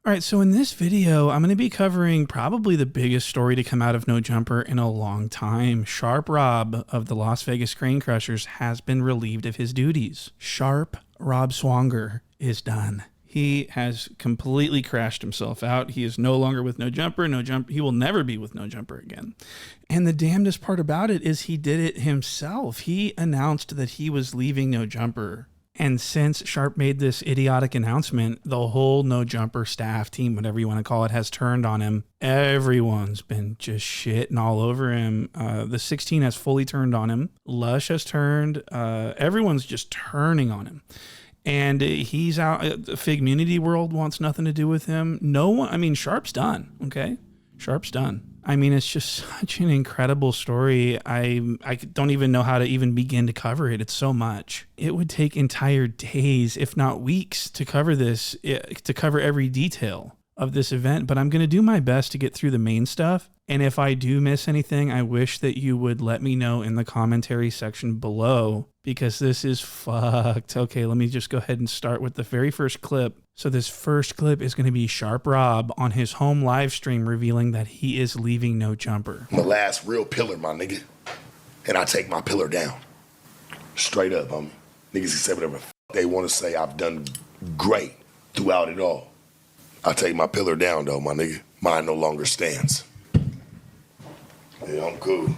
All right, so in this video, I'm going to be covering probably the biggest story to come out of No Jumper in a long time. Sharp Rob of the Las Vegas Crane Crushers has been relieved of his duties. Sharp Rob Swanger is done. He has completely crashed himself out. He is no longer with No Jumper. He will never be with No Jumper again. And the damnedest part about it is he did it himself. He announced that he was leaving No Jumper. And since Sharp made this idiotic announcement, the whole No Jumper staff team, whatever you want to call it, has turned on him. Everyone's been just shitting all over him. The 16 has fully turned on him. Lush has turned. Everyone's just turning on him. And he's out. The Figmunity world wants nothing to do with him. No one, I mean, Sharp's done, okay? Sharp's done. I mean, it's just such an incredible story. I don't even know how to even begin to cover it. It's so much. It would take entire days, if not weeks, to cover this, to cover every detail of this event. But I'm going to do my best to get through the main stuff. And if I do miss anything, I wish that you would let me know in the commentary section below, because this is fucked. Okay, let me just go ahead and start with the very first clip. So this first clip is going to be Sharp Rob on his home live stream revealing that he is leaving No Jumper. I'm the last real pillar, my nigga. And I take my pillar down. Straight up, homie. Niggas can say whatever they want to say. I've done great throughout it all. I take my pillar down, though, my nigga. Mine no longer stands. Yeah, I'm cool.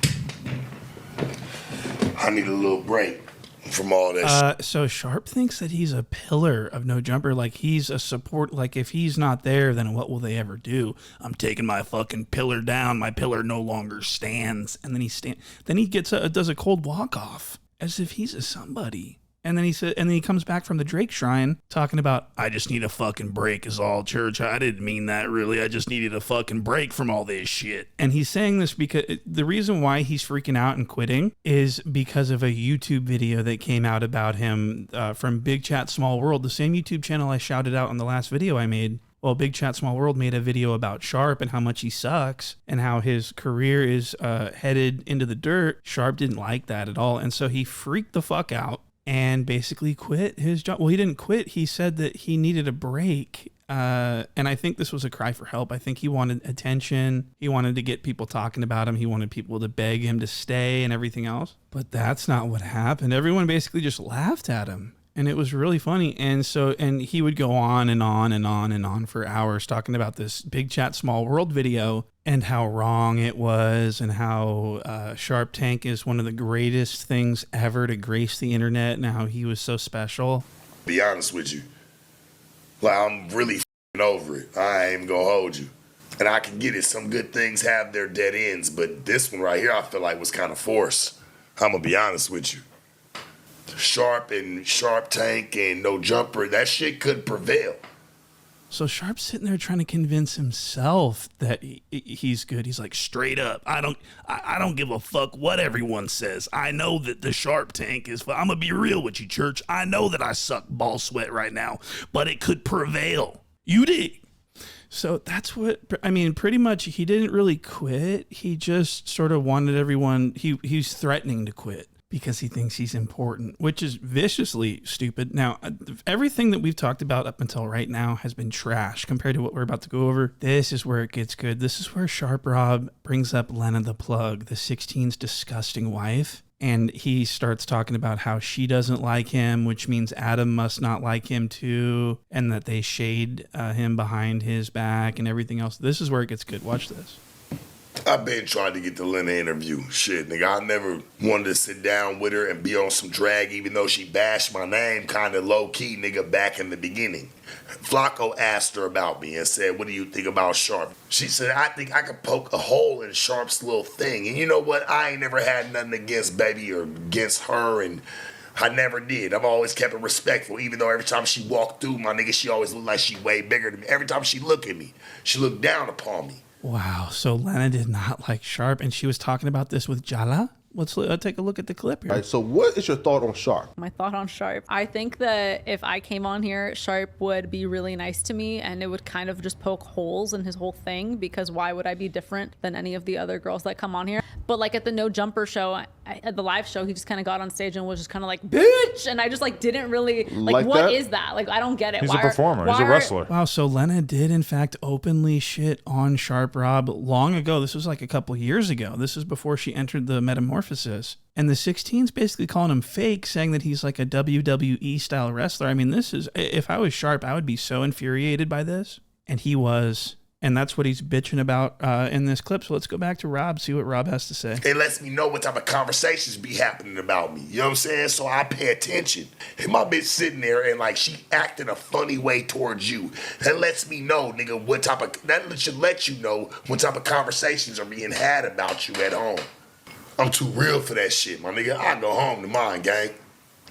I need a little break from all that so Sharp thinks that he's a pillar of No Jumper, like he's a support, like if he's not there, then what will they ever do? I'm taking my fucking pillar down, my pillar no longer stands. And then he does a cold walk off as if he's a somebody. And then he comes back from the Drake Shrine talking about, I just need a fucking break is all, church. I didn't mean that really. I just needed a fucking break from all this shit. And he's saying this because the reason why he's freaking out and quitting is because of a YouTube video that came out about him from Big Chat Small World, the same YouTube channel I shouted out on the last video I made. Well, Big Chat Small World made a video about Sharp and how much he sucks and how his career is headed into the dirt. Sharp didn't like that at all. And so he freaked the fuck out and basically quit his job. Well, he didn't quit. He said that he needed a break. And I think this was a cry for help. I think he wanted attention. He wanted to get people talking about him. He wanted people to beg him to stay and everything else. But that's not what happened. Everyone basically just laughed at him. And it was really funny. And he would go on and on and on and on for hours talking about this Big Chat Small World video and how wrong it was and how Sharp Tank is one of the greatest things ever to grace the internet and how he was so special. Be honest with you. Like, I'm really over it. I ain't even gonna hold you. And I can get it. Some good things have their dead ends, but this one right here I feel like was kind of forced. I'm gonna be honest with you. Sharp and Sharp Tank and No Jumper, that shit could prevail. So Sharp's sitting there trying to convince himself that he's good. He's like, straight up, I don't give a fuck what everyone says. I know that the Sharp Tank is, I'm gonna be real with you, church. I know that I suck ball sweat right now, but it could prevail. You dig? So that's what, I mean, pretty much he didn't really quit. He just sort of wanted everyone, he's threatening to quit because he thinks he's important, which is viciously stupid. Now, everything that we've talked about up until right now has been trash compared to what we're about to go over. This is where it gets good. This is where Sharp Rob brings up Lena the Plug, the 16's disgusting wife. And he starts talking about how she doesn't like him, which means Adam must not like him too, and that they shade him behind his back and everything else. This is where it gets good. Watch this. I've been trying to get the Lena interview. Shit, nigga, I never wanted to sit down with her and be on some drag, even though she bashed my name kind of low-key, nigga, back in the beginning. Flacco asked her about me and said, what do you think about Sharp? She said, I think I could poke a hole in Sharp's little thing. And you know what? I ain't never had nothing against baby or against her, and I never did. I've always kept it respectful, even though every time she walked through, my nigga, she always looked like she way bigger than me. Every time she looked at me, she looked down upon me. Wow, so Lena did not like Sharp, and she was talking about this with Jala? Let's take a look at the clip here. All right, so what is your thought on Sharp? My thought on Sharp. I think that if I came on here, Sharp would be really nice to me, and it would kind of just poke holes in his whole thing, because why would I be different than any of the other girls that come on here? But like at the No Jumper show, at the live show, he just kind of got on stage and was just kind of like, bitch. And I just like didn't really like what that? is that? Like, I don't get it. He's a performer. He's a wrestler. Wow, so Lena did in fact openly shit on Sharp Rob long ago. This was like a couple years ago. This is before she entered the Metamorphosis. And the 16's basically calling him fake, saying that he's like a WWE style wrestler. I mean, this is, if I was Sharp, I would be so infuriated by this. And he was. And that's what he's bitching about in this clip. So let's go back to Rob, see what Rob has to say. It lets me know what type of conversations be happening about me. You know what I'm saying? So I pay attention. And my bitch sitting there and like she acting a funny way towards you. That lets me know, nigga, that should let you know what type of conversations are being had about you at home. I'm too real for that shit, my nigga. I go home to mine, gang.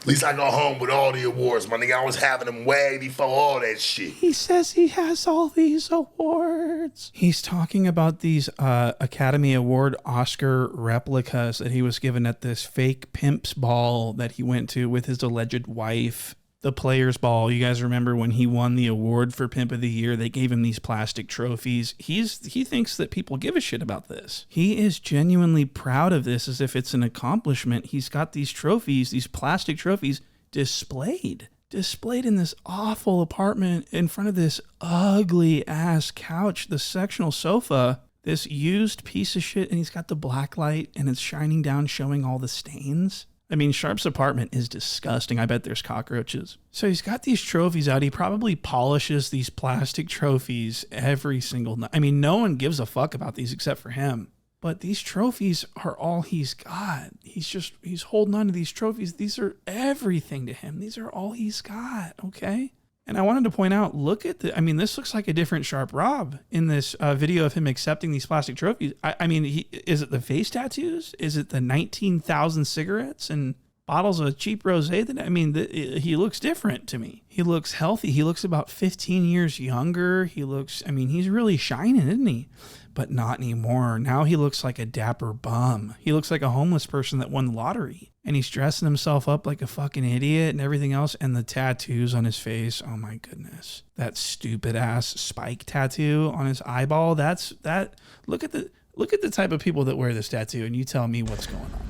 At least I go home with all the awards, my nigga. I was having them way before all that shit. He says he has all these awards. He's talking about these Academy Award Oscar replicas that he was given at this fake pimps ball that he went to with his alleged wife. The Players Ball. You guys remember when he won the award for Pimp of the Year? They gave him these plastic trophies. He thinks that people give a shit about this. He is genuinely proud of this as if it's an accomplishment. He's got these trophies, these plastic trophies, displayed in this awful apartment in front of this ugly ass couch, the sectional sofa, this used piece of shit, and he's got the black light and it's shining down, showing all the stains. I mean, Sharp's apartment is disgusting. I bet there's cockroaches. So he's got these trophies out. He probably polishes these plastic trophies every single night. I mean, no one gives a fuck about these except for him. But these trophies are all he's got. He's holding on to these trophies. These are everything to him. These are all he's got, okay? And I wanted to point out, this looks like a different Sharp Rob in this video of him accepting these plastic trophies. Is it the face tattoos? Is it the 19,000 cigarettes and bottles of cheap rosé? He looks different to me. He looks healthy. He looks about 15 years younger. He's really shining, isn't he? But not anymore. Now he looks like a dapper bum. He looks like a homeless person that won the lottery. And he's dressing himself up like a fucking idiot and everything else. And the tattoos on his face, oh my goodness. That stupid ass spike tattoo on his eyeball. Look at the type of people that wear this tattoo and you tell me what's going on.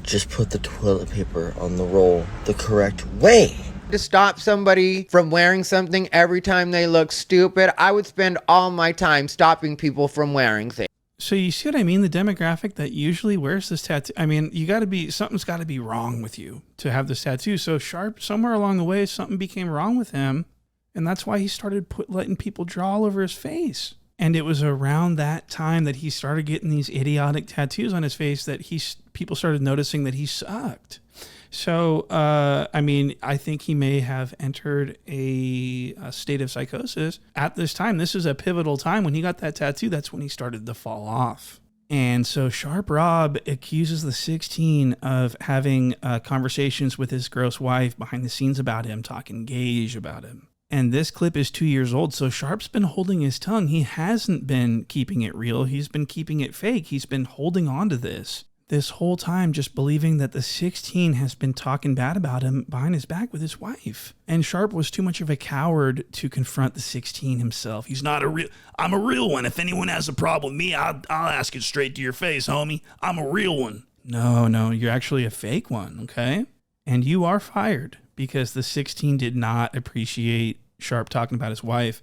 Just put the toilet paper on the roll the correct way. To stop somebody from wearing something every time they look stupid, I would spend all my time stopping people from wearing things. So you see what I mean? The demographic that usually wears this tattoo. I mean, something's got to be wrong with you to have this tattoo. So Sharp, somewhere along the way, something became wrong with him. And that's why he started letting people draw all over his face. And it was around that time that he started getting these idiotic tattoos on his face that people started noticing that he sucked. So, I think he may have entered a state of psychosis at this time. This is a pivotal time. When he got that tattoo, that's when he started to fall off. And so Sharp Rob accuses the 16 of having conversations with his gross wife behind the scenes about him, talking gauge about him. And this clip is 2 years old, so Sharp's been holding his tongue. He hasn't been keeping it real. He's been keeping it fake. He's been holding on to this whole time, just believing that the 16 has been talking bad about him behind his back with his wife. And Sharp was too much of a coward to confront the 16 himself. He's not I'm a real one. If anyone has a problem with me, I'll ask it straight to your face, homie. I'm a real one. No, you're actually a fake one, okay? And you are fired because the 16 did not appreciate Sharp talking about his wife.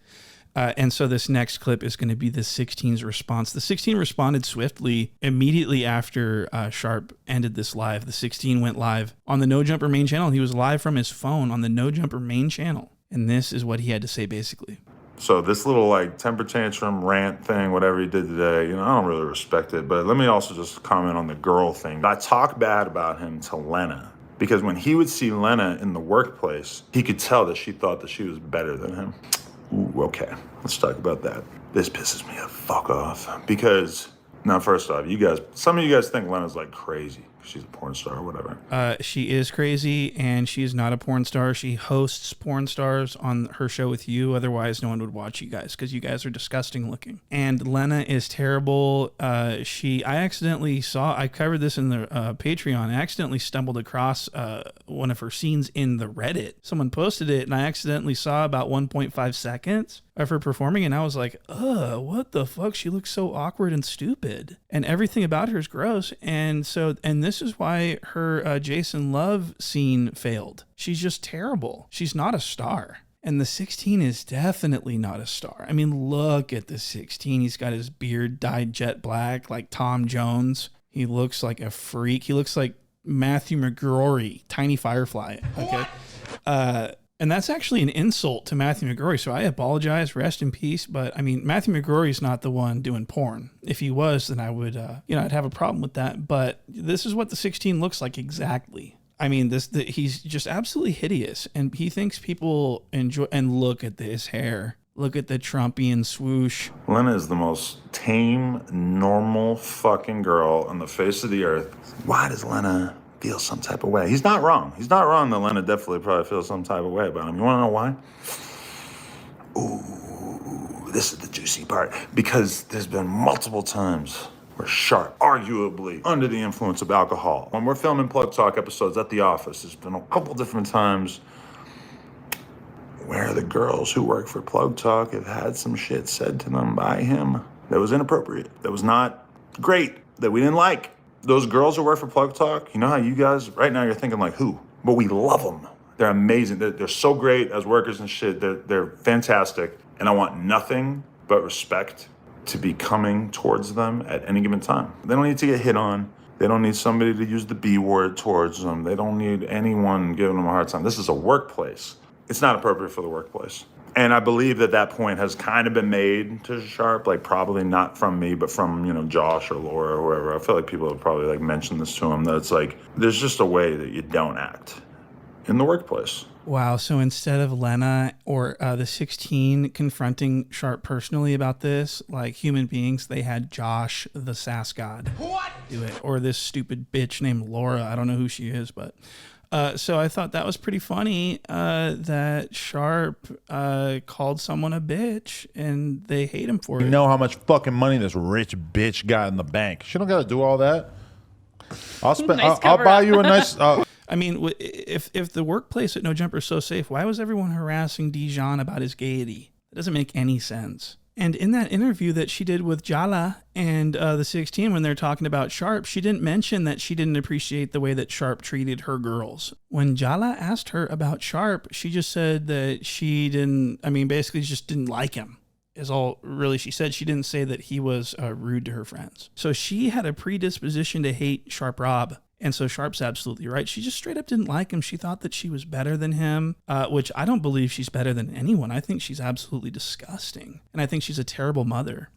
And so this next clip is going to be the 16's response. The 16 responded swiftly immediately after Sharp ended this live. The 16 went live on the No Jumper main channel. He was live from his phone on the No Jumper main channel. And this is what he had to say basically. So this little temper tantrum rant thing, whatever he did today, I don't really respect it. But let me also just comment on the girl thing. I talk bad about him to Lena because when he would see Lena in the workplace, he could tell that she thought that she was better than him. Ooh, okay, let's talk about that. This pisses me the fuck off because, now first off, some of you guys think Lena's crazy. She's a porn star or whatever. She is crazy, and she is not a porn star. She hosts porn stars on her show with you. Otherwise, no one would watch you guys because you guys are disgusting looking. And Lena is terrible. I covered this in the Patreon. I accidentally stumbled across one of her scenes in the Reddit. Someone posted it, and I accidentally saw about 1.5 seconds of her performing, and I was like, ugh, what the fuck? She looks so awkward and stupid. And everything about her is gross. And this is why her Jason Love scene failed. She's just terrible. She's not a star. And the 16 is definitely not a star. I mean, look at the 16. He's got his beard dyed jet black like Tom Jones. He looks like a freak. He looks like Matthew McGrory, Tiny Firefly. Okay. And that's actually an insult to Matthew McGrory. So I apologize. Rest in peace. But I mean, Matthew McGrory's not the one doing porn. If he was, then I would, I'd have a problem with that. But this is what the 16 looks like exactly. I mean, he's just absolutely hideous. And he thinks people enjoy, and look at his hair. Look at the Trumpian swoosh. Lena is the most tame, normal fucking girl on the face of the earth. Why does Lena feel some type of way? He's not wrong. He's not wrong that Lena definitely probably feels some type of way about him. You want to know why? Ooh, this is the juicy part. Because there's been multiple times where Sharp, arguably under the influence of alcohol, when we're filming Plug Talk episodes at the office, there's been a couple different times where the girls who work for Plug Talk have had some shit said to them by him that was inappropriate, that was not great, that we didn't like. Those girls who work for Plug Talk, you know how you guys, right now you're thinking like, who? But we love them. They're amazing. They're so great as workers and shit. They're fantastic. And I want nothing but respect to be coming towards them at any given time. They don't need to get hit on. They don't need somebody to use the B word towards them. They don't need anyone giving them a hard time. This is a workplace. It's not appropriate for the workplace. And I believe that point has kind of been made to Sharp, like probably not from me, but from, Josh or Laura or whoever. I feel like people have probably like mentioned this to him, that it's like, there's just a way that you don't act in the workplace. Wow. So instead of Lena or the 16 confronting Sharp personally about this, like human beings, they had Josh, the sass god, do it. Or this stupid bitch named Laura. I don't know who she is, but... So I thought that was pretty funny that Sharp called someone a bitch and they hate him for it. You know how much fucking money this rich bitch got in the bank. She don't got to do all that. I'll spend. Nice I'll buy you a nice. I mean, if the workplace at No Jumper is so safe, why was everyone harassing Dijon about his gaiety? It doesn't make any sense. And in that interview that she did with Jala and the 16, when they're talking about Sharp, she didn't mention that she didn't appreciate the way that Sharp treated her girls. When Jala asked her about Sharp, she just said that basically just didn't like him. Is all really she said. She didn't say that he was rude to her friends. So she had a predisposition to hate Sharp Rob. And so Sharp's absolutely right. She just straight up didn't like him. She thought that she was better than him, which I don't believe she's better than anyone. I think she's absolutely disgusting. And I think she's a terrible mother.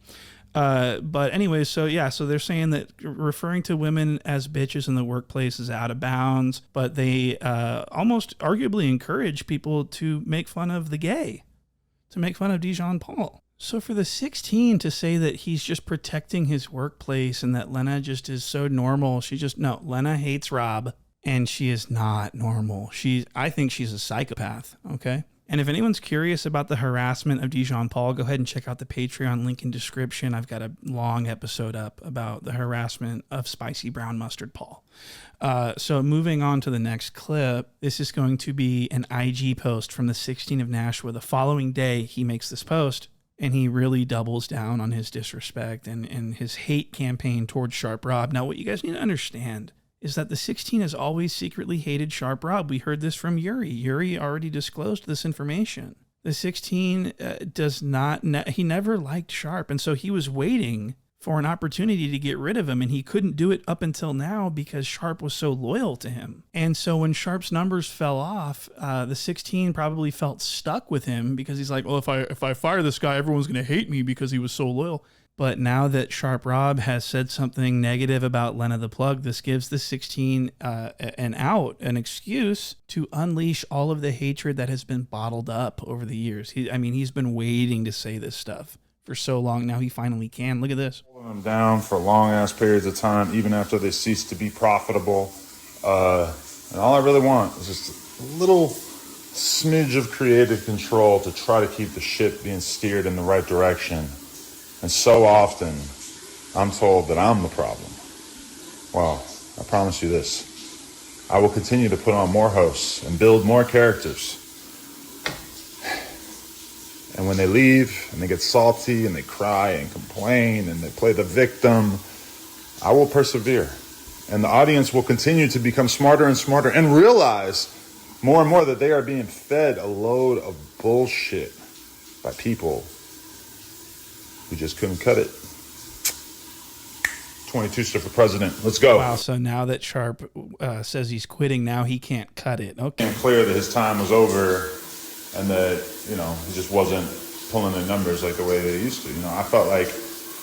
But anyway, so they're saying that referring to women as bitches in the workplace is out of bounds, but they almost arguably encourage people to make fun of the gay, to make fun of Dijon Paul. So for the 16 to say that he's just protecting his workplace and that Lena just is so normal, Lena hates Rob and she is not normal. I think she's a psychopath, okay? And if anyone's curious about the harassment of Dijon Paul, go ahead and check out the Patreon link in description. I've got a long episode up about the harassment of Spicy Brown Mustard Paul. So moving on to the next clip, this is going to be an IG post from the 16 of Nashua. The following day, he makes this post. And he really doubles down on his disrespect and his hate campaign towards Sharp Rob. Now, what you guys need to understand is that the 16 has always secretly hated Sharp Rob. We heard this from Yuri. Yuri already disclosed this information. The 16 he never liked Sharp. And so he was waiting for an opportunity to get rid of him, and he couldn't do it up until now because Sharp was so loyal to him. And so when Sharp's numbers fell off, the 16 probably felt stuck with him because he's like, well, if I fire this guy, everyone's going to hate me because he was so loyal. But now that Sharp Rob has said something negative about Lena the Plug, this gives the 16 an excuse to unleash all of the hatred that has been bottled up over the years. He's been waiting to say this stuff for so long. Now he finally can. Look at this. Holding them down for long ass periods of time, even after they cease to be profitable. And all I really want is just a little smidge of creative control to try to keep the ship being steered in the right direction. And so often, I'm told that I'm the problem. Well, I promise you this. I will continue to put on more hosts and build more characters. And when they leave and they get salty and they cry and complain and they play the victim, I will persevere. And the audience will continue to become smarter and smarter and realize more and more that they are being fed a load of bullshit by people who just couldn't cut it. 22 for president. Let's go. Wow, so now that Sharp says he's quitting, now he can't cut it. Okay. And clear that his time was over and that, you know, he just wasn't pulling the numbers like the way they used to. You know, I felt like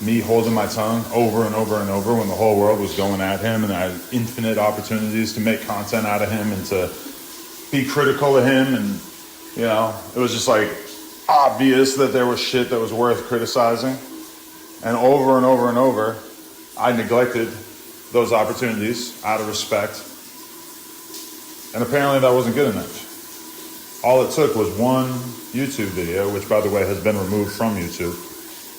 me holding my tongue over and over and over when the whole world was going at him, and I had infinite opportunities to make content out of him and to be critical of him. And, you know, it was just like obvious that there was shit that was worth criticizing. And over, I neglected those opportunities out of respect. And apparently that wasn't good enough. All it took was one YouTube video, which, by the way, has been removed from YouTube,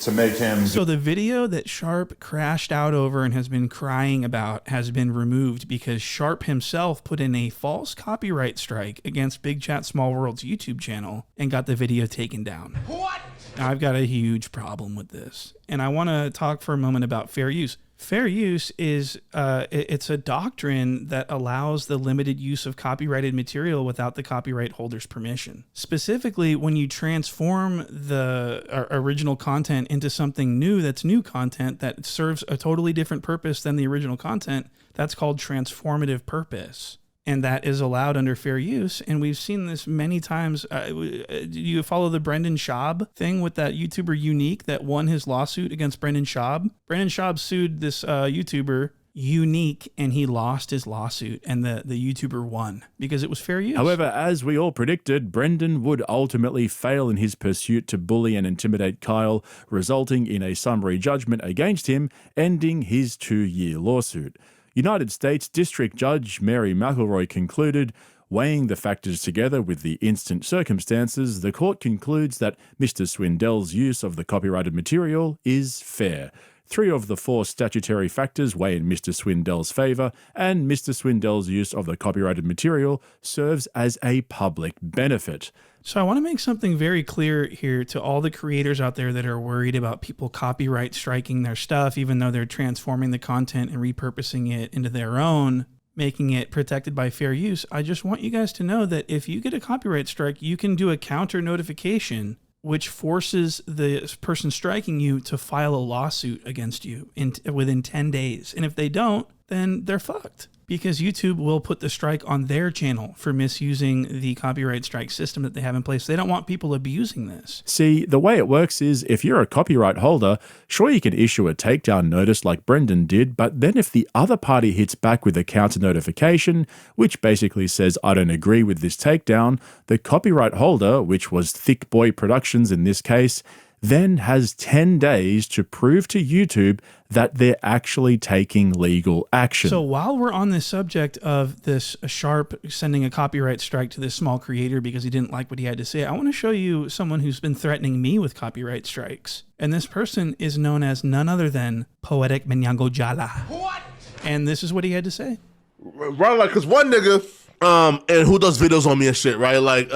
to make him... So the video that Sharp crashed out over and has been crying about has been removed because Sharp himself put in a false copyright strike against Big Chat Small World's YouTube channel and got the video taken down. What? Now, I've got a huge problem with this, and I want to talk for a moment about fair use. Fair use is it's a doctrine that allows the limited use of copyrighted material without the copyright holder's permission. Specifically, when you transform the original content into something new that's new content that serves a totally different purpose than the original content, that's called transformative purpose. And that is allowed under fair use. And we've seen this many times. Do you follow the Brendan Schaub thing with that YouTuber Unique that won his lawsuit against Brendan Schaub? Brendan Schaub sued this YouTuber Unique, and he lost his lawsuit, and the YouTuber won because it was fair use. However, as we all predicted, Brendan would ultimately fail in his pursuit to bully and intimidate Kyle, resulting in a summary judgment against him, ending his 2-year lawsuit. United States District Judge Mary McElroy concluded, weighing the factors together with the instant circumstances, the court concludes that Mr. Swindell's use of the copyrighted material is fair. 3 of the 4 statutory factors weigh in Mr. Swindell's favour, and Mr. Swindell's use of the copyrighted material serves as a public benefit. So I want to make something very clear here to all the creators out there that are worried about people copyright striking their stuff, even though they're transforming the content and repurposing it into their own, making it protected by fair use. I just want you guys to know that if you get a copyright strike, you can do a counter notification, which forces the person striking you to file a lawsuit against you within 10 days. And if they don't, then they're fucked, because YouTube will put the strike on their channel for misusing the copyright strike system that they have in place. They don't want people abusing this. See, the way it works is if you're a copyright holder, sure, you can issue a takedown notice like Brendan did, but then if the other party hits back with a counter notification, which basically says, I don't agree with this takedown, the copyright holder, which was Thick Boy Productions in this case, then has 10 days to prove to YouTube that they're actually taking legal action. So while we're on this subject of this Sharp sending a copyright strike to this small creator because he didn't like what he had to say, I want to show you someone who's been threatening me with copyright strikes. And this person is known as none other than Poetic Menyango Jala. What? And this is what he had to say. Right, like, cause one nigga, and who does videos on me and shit, right? Like,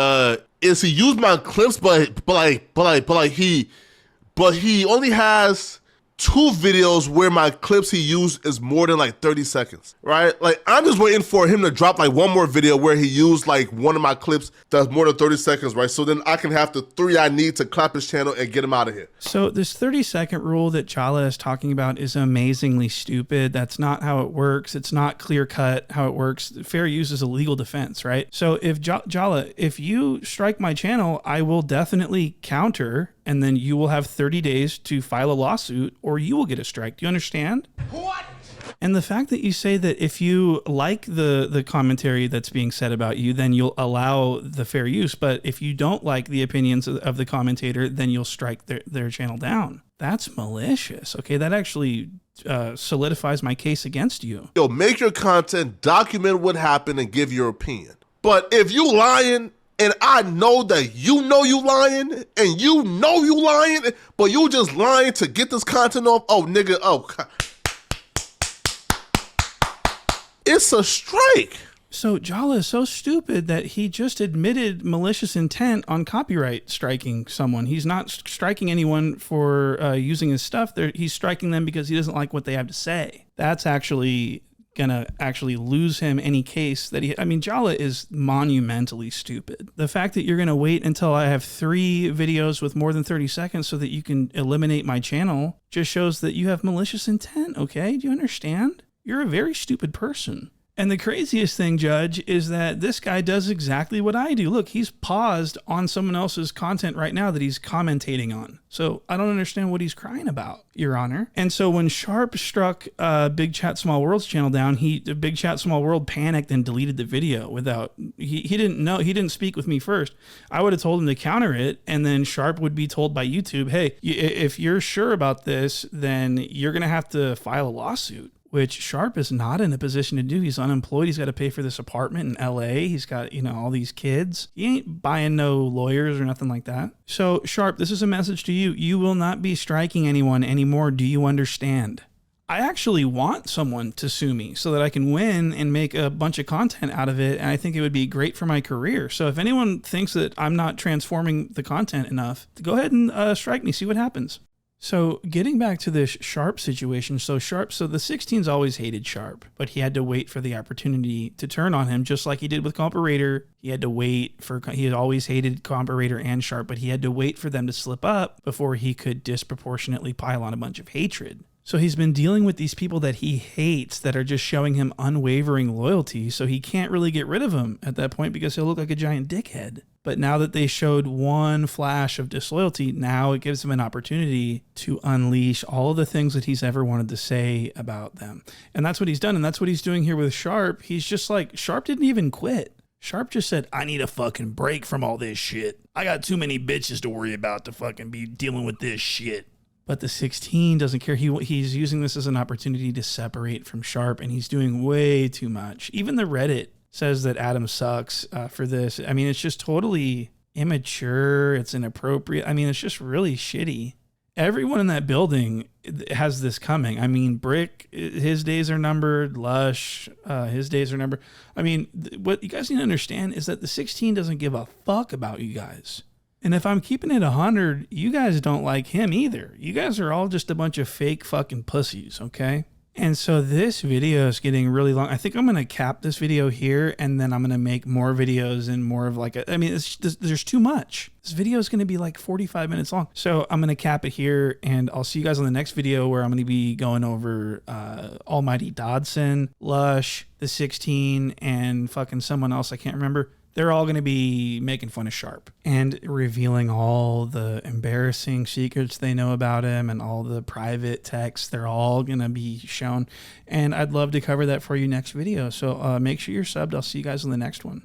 is he used my clips, but he only has 2 videos where my clips he used is more than like 30 seconds, right? Like, I'm just waiting for him to drop like one more video where he used like one of my clips that's more than 30 seconds, right? So then I can have the 3 I need to clap his channel and get him out of here. So this 30-second rule that Jala is talking about is amazingly stupid. That's not how it works. It's not clear-cut how it works. Fair use is a legal defense, right? So if Jala, if you strike my channel, I will definitely counter, and then you will have 30 days to file a lawsuit, or you will get a strike. Do you understand? What? And the fact that you say that if you like the commentary that's being said about you, then you'll allow the fair use. But if you don't like the opinions of the commentator, then you'll strike their channel down. That's malicious. Okay, that actually solidifies my case against you. Yo, make your content, document what happened, and give your opinion. But if you lying, and I know that you lying, and you know you lying, but you just lying to get this content off, oh, nigga, oh. It's a strike. So Jala is so stupid that he just admitted malicious intent on copyright striking someone. He's not striking anyone for using his stuff. He's striking them because he doesn't like what they have to say. That's actually gonna lose him any case that Jala is monumentally stupid. The fact that you're gonna wait until I have 3 videos with more than 30 seconds so that you can eliminate my channel just shows that you have malicious intent, okay? Do you understand? You're a very stupid person. And the craziest thing, Judge, is that this guy does exactly what I do. Look, he's paused on someone else's content right now that he's commentating on. So I don't understand what he's crying about, Your Honor. And so when Sharp struck Big Chat Small World's channel down, Big Chat Small World panicked and deleted the video without, he didn't speak with me first. I would have told him to counter it, and then Sharp would be told by YouTube, hey, if you're sure about this, then you're going to have to file a lawsuit. Which Sharp is not in a position to do. He's unemployed. He's got to pay for this apartment in LA. He's got, all these kids. He ain't buying no lawyers or nothing like that. So Sharp, this is a message to you. You will not be striking anyone anymore. Do you understand? I actually want someone to sue me so that I can win and make a bunch of content out of it. And I think it would be great for my career. So if anyone thinks that I'm not transforming the content enough, go ahead and strike me. See what happens. So getting back to this Sharp situation, so the 16's always hated Sharp, but he had to wait for the opportunity to turn on him, just like he did with Comparator. He had always hated Comparator and Sharp, but he had to wait for them to slip up before he could disproportionately pile on a bunch of hatred. So he's been dealing with these people that he hates that are just showing him unwavering loyalty, so he can't really get rid of them at that point because he'll look like a giant dickhead. But now that they showed one flash of disloyalty, now it gives him an opportunity to unleash all of the things that he's ever wanted to say about them. And that's what he's done, and that's what he's doing here with Sharp. He's just like, Sharp didn't even quit. Sharp just said, I need a fucking break from all this shit. I got too many bitches to worry about to fucking be dealing with this shit. But the 16 doesn't care. He's using this as an opportunity to separate from Sharp, and he's doing way too much. Even the Reddit says that Adam sucks for this. It's just totally immature. It's inappropriate. It's just really shitty. Everyone in that building has this coming. Brick, his days are numbered. Lush, his days are numbered. What you guys need to understand is that the 16 doesn't give a fuck about you guys. And if I'm keeping it 100, you guys don't like him either. You guys are all just a bunch of fake fucking pussies, okay? And so this video is getting really long. I think I'm going to cap this video here, and then I'm going to make more videos and more of there's too much. This video is going to be like 45 minutes long. So I'm going to cap it here, and I'll see you guys on the next video where I'm going to be going over Almighty Dodson, Lush, the 16, and fucking someone else I can't remember. They're all going to be making fun of Sharp and revealing all the embarrassing secrets they know about him and all the private texts. They're all going to be shown. And I'd love to cover that for you next video. So make sure you're subbed. I'll see you guys in the next one.